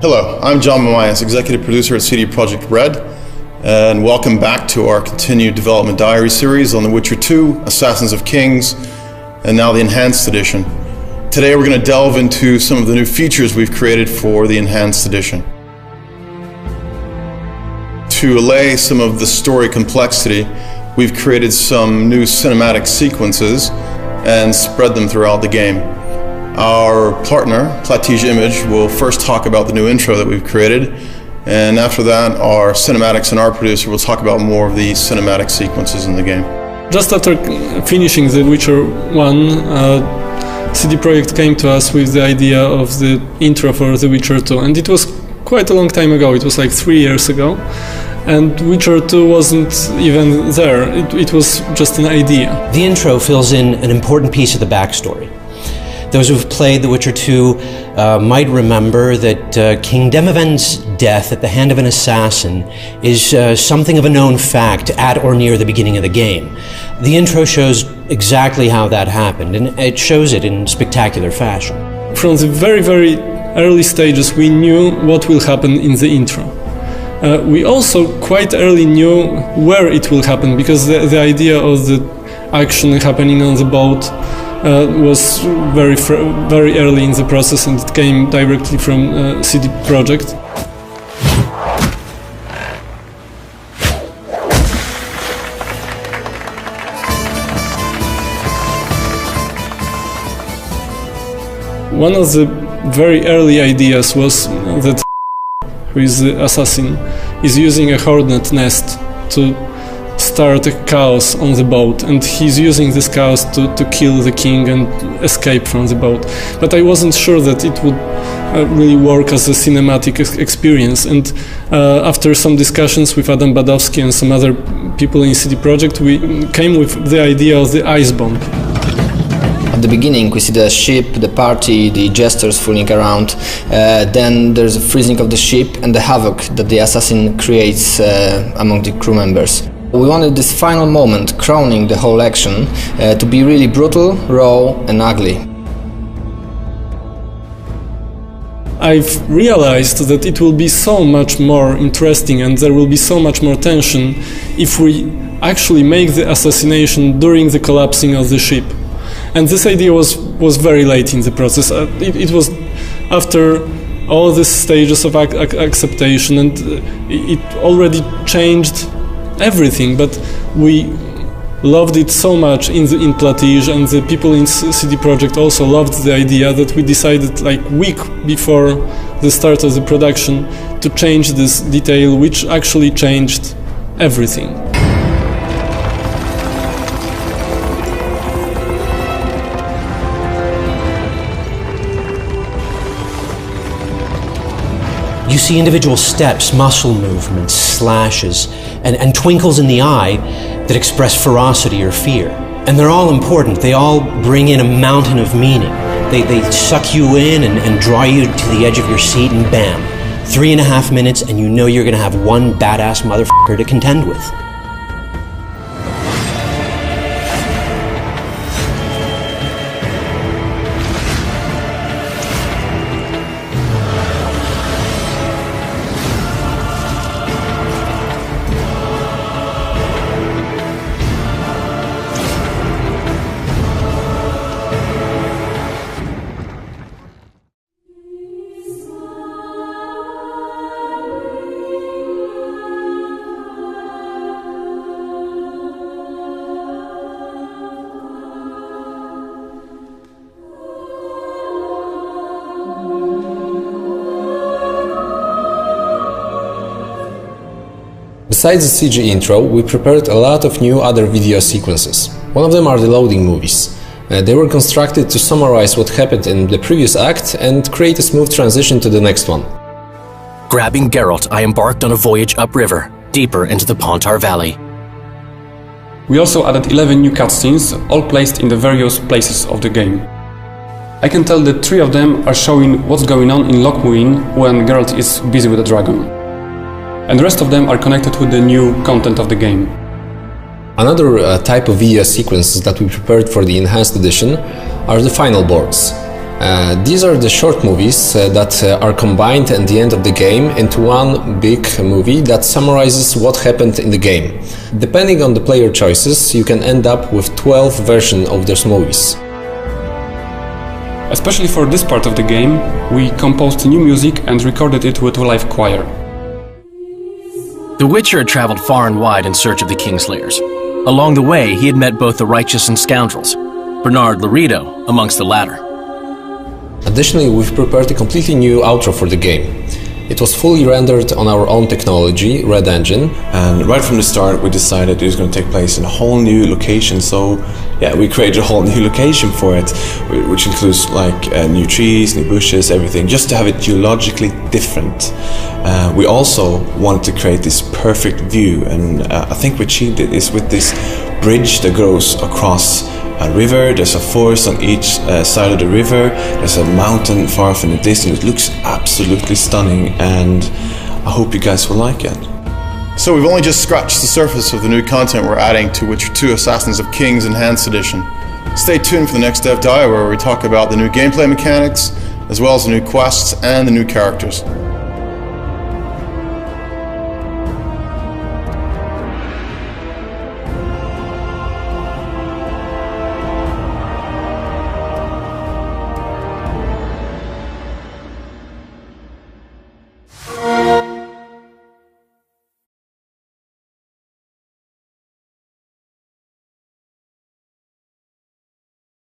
Hello, I'm John Mamias, Executive Producer at CD Projekt Red, and welcome back to our continued development diary series on The Witcher 2, Assassins of Kings, and now the Enhanced Edition. Today we're going to delve into some of the new features we've created for the Enhanced Edition. To allay some of the story complexity, we've created some new cinematic sequences and spread them throughout the game. Our partner, Plattige Image, will first talk about the new intro that we've created, and after that, our cinematics and art producer will talk about more of the cinematic sequences in the game. Just after finishing The Witcher 1, CD Projekt came to us with the idea of the intro for The Witcher 2, and it was quite a long time ago. It was like 3 years ago, and Witcher 2 wasn't even there. It was just an idea. The intro fills in an important piece of the backstory. Those who've played The Witcher 2 might remember that King Demavend's death at the hand of an assassin is something of a known fact at or near the beginning of the game. The intro shows exactly how that happened, and it shows it in spectacular fashion. From the very, very early stages, we knew what will happen in the intro. We also quite early knew where it will happen, because the idea of the action happening on the boat was very early in the process, and it came directly from CD Projekt. One of the very early ideas was that who is the assassin is using a hornet nest to start a chaos on the boat, and he's using this chaos to kill the king and escape from the boat. But I wasn't sure that it would really work as a cinematic experience, and after some discussions with Adam Badowski and some other people in CD Projekt, we came with the idea of the ice bomb. At the beginning we see the ship, the party, the jesters fooling around, then there's a freezing of the ship and the havoc that the assassin creates among the crew members. We wanted this final moment, crowning the whole action, to be really brutal, raw and ugly. I've realized that it will be so much more interesting and there will be so much more tension if we actually make the assassination during the collapsing of the ship. And this idea was very late in the process. It was after all these stages of acceptation, and it already changed everything, but we loved it so much in Plattige, and the people in CD Projekt also loved the idea, that we decided like a week before the start of the production to change this detail, which actually changed everything. You see individual steps, muscle movements, slashes, and twinkles in the eye that express ferocity or fear. And they're all important. They all bring in a mountain of meaning. They suck you in and draw you to the edge of your seat, and bam, 3.5 minutes and you know you're gonna have one badass motherfucker to contend with. Besides the CG intro, we prepared a lot of new other video sequences. One of them are the loading movies. They were constructed to summarize what happened in the previous act and create a smooth transition to the next one. Grabbing Geralt, I embarked on a voyage upriver, deeper into the Pontar Valley. We also added 11 new cutscenes, all placed in the various places of the game. I can tell that 3 of them are showing what's going on in Locthwain when Geralt is busy with the dragon. And the rest of them are connected with the new content of the game. Another type of video sequences that we prepared for the Enhanced Edition are the final boards. These are the short movies that are combined at the end of the game into one big movie that summarizes what happened in the game. Depending on the player choices, you can end up with 12 versions of those movies. Especially for this part of the game, we composed new music and recorded it with a live choir. The Witcher had traveled far and wide in search of the Kingslayers. Along the way, he had met both the righteous and scoundrels, Bernard Laredo amongst the latter. Additionally, we've prepared a completely new outro for the game. It was fully rendered on our own technology, Red Engine. And right from the start we decided it was going to take place in a whole new location, so yeah, we created a whole new location for it, which includes like new trees, new bushes, everything, just to have it geologically different. We also wanted to create this perfect view, and I think we achieved it is with this bridge that goes across a river. There's a forest on each side of the river. There's a mountain far off in the distance. It looks absolutely stunning, and I hope you guys will like it. So we've only just scratched the surface of the new content we're adding to Witcher 2 Assassins of Kings Enhanced Edition. Stay tuned for the next Dev Dive, where we talk about the new gameplay mechanics, as well as the new quests and the new characters.